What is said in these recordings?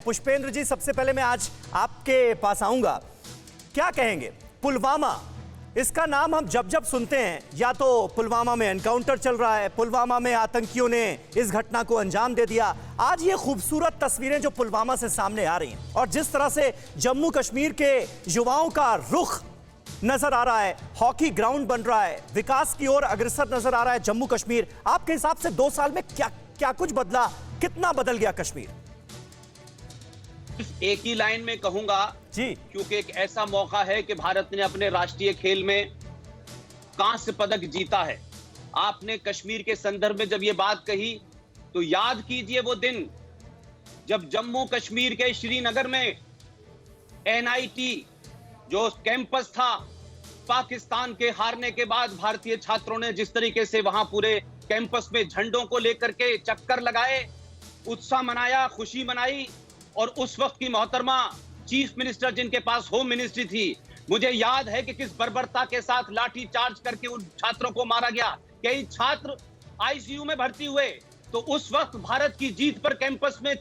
पुष्पेंद्र जी, सबसे पहले मैं आज आपके पास आऊंगा। क्या कहेंगे पुलवामा, इसका नाम हम जब जब सुनते हैं, या तो पुलवामा में एनकाउंटर चल रहा है, पुलवामा में आतंकियों ने इस घटना को अंजाम दे दिया। आज ये खूबसूरत तस्वीरें जो पुलवामा से सामने आ रही हैं और जिस तरह से जम्मू कश्मीर के युवाओं का रुख नजर आ रहा है, हॉकी ग्राउंड बन रहा है, विकास की ओर अग्रसर नजर आ रहा है जम्मू कश्मीर। आपके हिसाब से 2 साल में क्या क्या कुछ बदला, कितना बदल गया कश्मीर? एक ही लाइन में कहूंगा जी, क्योंकि एक ऐसा मौका है कि भारत ने अपने राष्ट्रीय खेल में कांस्य पदक जीता है। आपने कश्मीर के संदर्भ में जब ये बात कही तो याद कीजिए वो दिन जब जम्मू कश्मीर के श्रीनगर में एनआईटी जो कैंपस था, पाकिस्तान के हारने के बाद भारतीय छात्रों ने जिस तरीके से वहां पूरे कैंपस में झंडों को लेकर के चक्कर लगाए, उत्साह मनाया, खुशी मनाई, और उस वक्त की मोहतरमा चीफ मिनिस्टर जिनके पास होम मिनिस्ट्री थी, मुझे याद है कि किस बर्बरता के साथ लाठी चार्ज करके उन छात्रों को मारा गया। कई छात्र आईसीयू में भर्ती हुए। तो उस वक्त भारत की जीत पर कैंपस में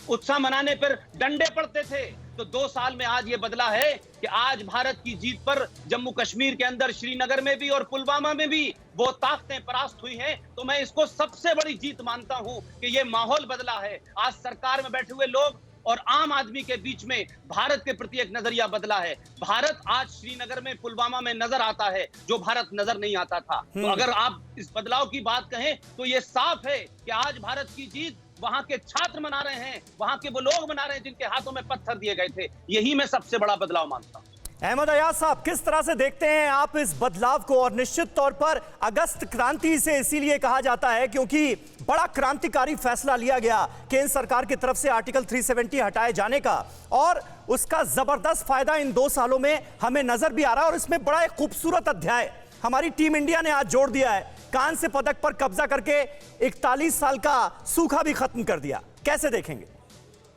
उत्साह मनाने पर डंडे पड़ते थे। तो 2 साल में आज ये बदला है कि आज भारत की जीत पर जम्मू कश्मीर के अंदर श्रीनगर में भी और पुलवामा में भी वो ताकतें परास्त हुई हैं। तो मैं इसको सबसे बड़ी जीत मानता हूं कि ये माहौल बदला है। आज सरकार में बैठे हुए लोग और आम आदमी के बीच में भारत के प्रति एक नजरिया बदला है। भारत आज श्रीनगर में, पुलवामा में नजर आता है जो भारत नजर नहीं आता था। तो अगर आप इस बदलाव की बात कहें तो ये साफ है कि आज भारत की जीत वहां के छात्र मना रहे हैं, वहां के वो लोग मना रहे हैं जिनके हाथों में पत्थर दिए गए थे। यही मैं सबसे बड़ा बदलाव मानता हूं। अहमद अयाज साहब, किस तरह से देखते हैं आप इस बदलाव को? और निश्चित तौर पर अगस्त क्रांति से इसीलिए कहा जाता है क्योंकि बड़ा क्रांतिकारी फैसला लिया गया केंद्र सरकार की तरफ से आर्टिकल 370 हटाए जाने का, और उसका जबरदस्त फायदा इन 2 सालों में हमें नजर भी आ रहा है। और इसमें बड़ा एक खूबसूरत अध्याय हमारी टीम इंडिया ने आज जोड़ दिया है। कांस्य पदक पर कब्जा करके 41 साल का सूखा भी खत्म कर दिया। कैसे देखेंगे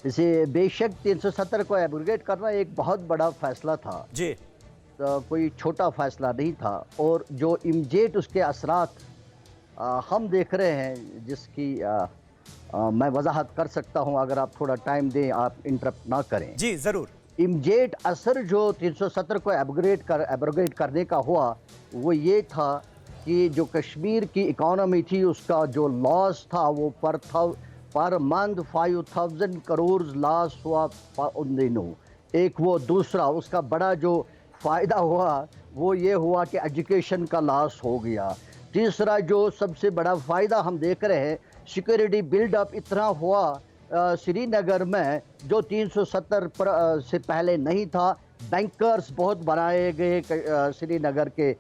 इसे? बेशक 370 को एब्रोगेट करना एक बहुत बड़ा फैसला था जी, तो कोई छोटा फैसला नहीं था। और जो इमीडिएट उसके असरात हम देख रहे हैं, जिसकी मैं वजाहत कर सकता हूं, अगर आप थोड़ा टाइम दें, आप इंटरप्ट ना करें। जी जरूर। इमीडिएट असर जो 370 को एब्रोगेट करने का हुआ वो ये था कि जो कश्मीर की इकॉनमी थी उसका जो लॉस था वो पर मंथ 5000 करोड़ लॉस हुआ उन दिनों। एक वो, दूसरा उसका बड़ा जो फ़ायदा हुआ वो ये हुआ कि एजुकेशन का लॉस हो गया। तीसरा जो सबसे बड़ा फ़ायदा हम देख रहे हैं, सिक्योरिटी बिल्डअप इतना हुआ श्रीनगर में जो 370 से पहले नहीं था। बैंकर्स बहुत बनाए गए श्रीनगर के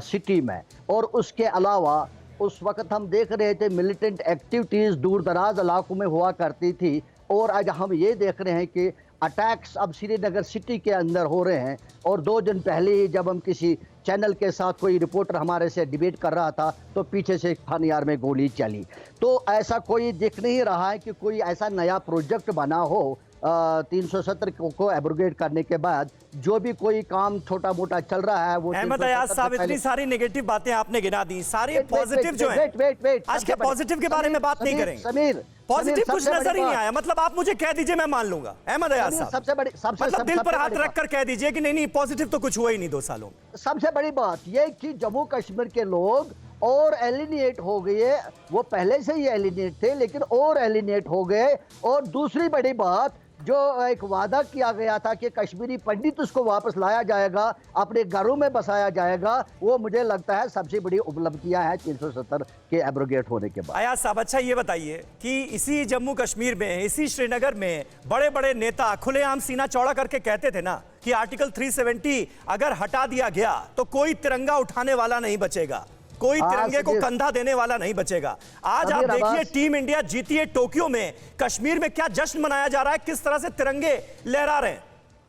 सिटी में। और उसके अलावा उस वक्त हम देख रहे थे मिलिटेंट एक्टिविटीज़ दूर दराज इलाकों में हुआ करती थी, और आज हम ये देख रहे हैं कि अटैक्स अब श्रीनगर सिटी के अंदर हो रहे हैं। और 2 दिन पहले ही जब हम किसी चैनल के साथ कोई रिपोर्टर हमारे से डिबेट कर रहा था तो पीछे से थानियार में गोली चली। तो ऐसा कोई दिख नहीं रहा है कि कोई ऐसा नया प्रोजेक्ट बना हो 370 को एब्रोगेट करने के बाद। जो भी कोई काम छोटा मोटा चल रहा है वो अहमद अयाज साहब, इतनी सारी नेगेटिव बातें आपने गिना दी, सारे पॉजिटिव जो है, आज के पॉजिटिव के बारे में बात नहीं करेंगे। समीर, पॉजिटिव कुछ नजर ही नहीं आया। मतलब आप मुझे कह दीजिए, मैं मान लूंगा। अहमद अयाज साहब, सबसे बड़ी मतलब दिल पर हाथ रखकर कह दीजिए कि नहीं पॉजिटिव तो कुछ हुआ ही नहीं 2 सालों में। सबसे बड़ी बात ये कि जम्मू कश्मीर के लोग और एलिनेट हो गए। वो पहले से ही एलिनेट थे लेकिन और एलिनेट हो गए। और दूसरी बड़ी बात, जो एक वादा किया गया था कि कश्मीरी पंडित उसको वापस लाया जाएगा, अपने घरों में बसाया जाएगा, वो मुझे लगता है सबसे बड़ी उपलब्धियां हैं 370 के एब्रोगेट होने के बाद। अयाज साहब, अच्छा ये बताइए कि इसी जम्मू कश्मीर में, इसी श्रीनगर में बड़े बड़े नेता खुलेआम सीना चौड़ा करके कहते थे ना कि आर्टिकल 370 अगर हटा दिया गया तो कोई तिरंगा उठाने वाला नहीं बचेगा, कोई तिरंगे को कंधा देने वाला नहीं बचेगा। आज आप देखिए टीम इंडिया जीती है टोक्यो में, कश्मीर में क्या जश्न मनाया जा रहा है, किस तरह से तिरंगे लहरा रहे हैं।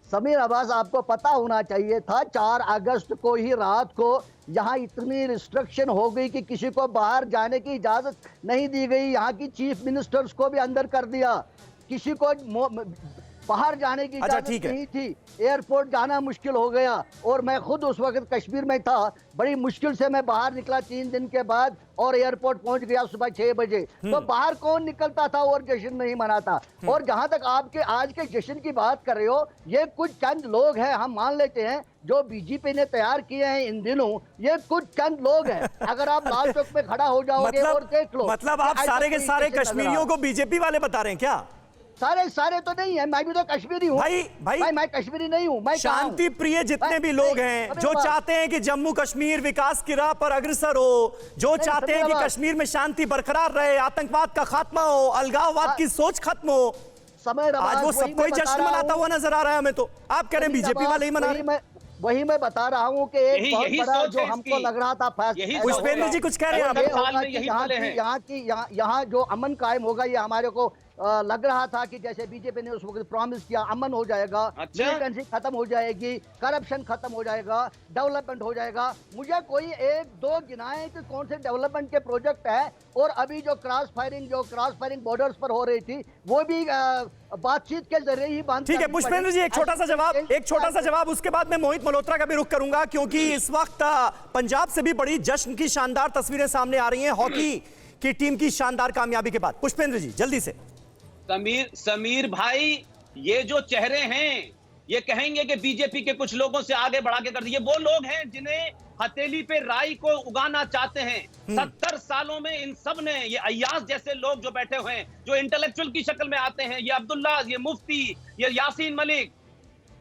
समीर अब्बास, आपको पता होना चाहिए था 4 अगस्त को ही रात को यहाँ इतनी रिस्ट्रिक्शन हो गई कि किसी को बाहर जाने की इजाजत नहीं दी गई। यहाँ की चीफ मिनिस्टर्स को भी अंदर कर दिया। किसी को बाहर जाने की अच्छा, इजाजत ठीक है। नहीं थी, एयरपोर्ट जाना मुश्किल हो गया। और मैं खुद उस वक्त कश्मीर में था, बड़ी मुश्किल से मैं बाहर निकला 3 दिन के बाद और एयरपोर्ट पहुंच गया सुबह 6 बजे। तो बाहर कौन निकलता था और जश्न नहीं मनाता। और जहां तक आपके आज के जश्न की बात कर रहे हो, ये कुछ चंद लोग हैं, हम मान लेते हैं, जो बीजेपी ने तैयार किए हैं इन दिनों, ये कुछ चंद लोग हैं। अगर आप लाल चौक में खड़ा हो जाओगे और देख लो, मतलब आप सारे के सारे कश्मीरियों को बीजेपी वाले बता रहे हैं क्या? सारे तो नहीं है, मैं भी तो कश्मीरी हूँ भाई मैं कश्मीरी नहीं हूँ। मैं शांति प्रिय जितने भी लोग हैं, जो चाहते हैं कि जम्मू कश्मीर विकास की राह पर अग्रसर हो, जो चाहते हैं कि कश्मीर में शांति बरकरार रहे, आतंकवाद का खात्मा हो, अलगाववाद की सोच खत्म हो, आज वो सब कोई जश्न मनाता हुआ नजर आ रहा है हमें। तो आप कह रहे हैं बीजेपी वाले ही मना रहे हैं? वही मैं बता रहा हूँ कि एक बहुत बड़ा जो हमको लग रहा था फैसला, पुष्पेंद्र जी कुछ कह रहे हैं, यहाँ जो अमन कायम होगा, ये हमारे को लग रहा था कि जैसे बीजेपी ने उस वक्त प्रॉमिस किया, अमन हो जाएगा, मिलिटेंसी खत्म हो जाएगी, करप्शन खत्म हो जाएगा, डेवलपमेंट हो जाएगा। मुझे कोई एक दो गिनाए कि कौन से डेवलपमेंट के प्रोजेक्ट है। और अभी जो क्रॉस फायरिंग बॉर्डर्स पर हो रही थी, वो भी बातचीत के जरिए ही बंद। ठीक है पुष्पेंद्र जी, एक छोटा सा जवाब, उसके बाद मैं मोहित मल्होत्रा का भी रुख करूंगा, क्योंकि इस वक्त पंजाब से भी बड़ी जश्न की शानदार तस्वीरें सामने आ रही हैं हॉकी की टीम की शानदार कामयाबी के बाद। पुष्पेंद्र जी जल्दी से। समीर भाई, ये जो चेहरे हैं, ये कहेंगे कि बीजेपी के कुछ लोगों से आगे बढ़ा के कर दिए। वो लोग हैं जिन्हें हथेली पे राई को उगाना चाहते हैं। 70 सालों में इन सब ने, ये अय्याज जैसे लोग जो बैठे हुए हैं, जो इंटेलेक्चुअल की शक्ल में आते हैं, ये अब्दुल्ला, ये मुफ्ती, ये यासीन मलिक,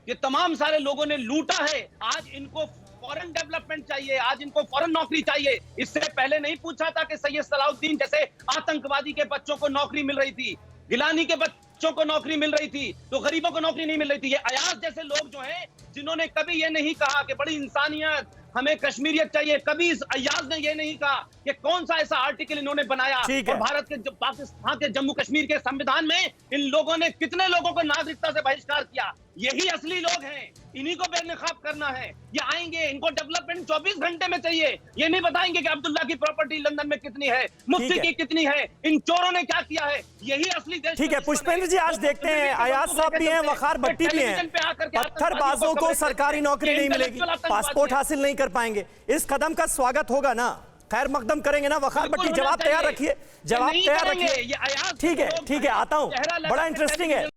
ये तमाम सारे लोगों ने लूटा है। आज इनको फॉरेन डेवलपमेंट चाहिए, आज इनको फॉरेन नौकरी चाहिए। इससे पहले नहीं पूछा था कि सैयद सलाउद्दीन जैसे आतंकवादी के बच्चों को नौकरी मिल रही थी, गिलानी के बच्चों को नौकरी मिल रही थी, तो गरीबों को नौकरी नहीं मिल रही थी। ये अयाज जैसे लोग जो हैं, जिन्होंने कभी ये नहीं कहा कि बड़ी इंसानियत, हमें कश्मीरियत चाहिए, कभी इस अयाज ने ये नहीं कहा कि कौन सा ऐसा आर्टिकल इन्होंने बनाया। और भारत के पाकिस्तान के जम्मू कश्मीर के संविधान में इन लोगों ने कितने लोगों को नागरिकता से बहिष्कार किया। यही असली लोग हैं, इन्हीं को बेनकाब करना है। ये आएंगे, इनको डेवलपमेंट 24 घंटे में चाहिए। ये नहीं बताएंगे कि अब्दुल्ला की प्रॉपर्टी लंदन में कितनी है, मुफ्ती की कितनी है, इन चोरों ने क्या किया है। यही असली देश। ठीक है पुष्पेंद्र जी, आज देखते हैं अयाज साहब भी हैं, वखार भट्टी भी हैं, पत्थरबाजों को सरकारी नौकरी नहीं मिलेगी, पासपोर्ट हासिल नहीं कर पाएंगे, इस कदम का स्वागत होगा ना? खैर मकदम करेंगे ना वखार भट्टी? जवाब तैयार रखिए, जवाब तैयार रखिए। ठीक है आता हूं, बड़ा इंटरेस्टिंग है।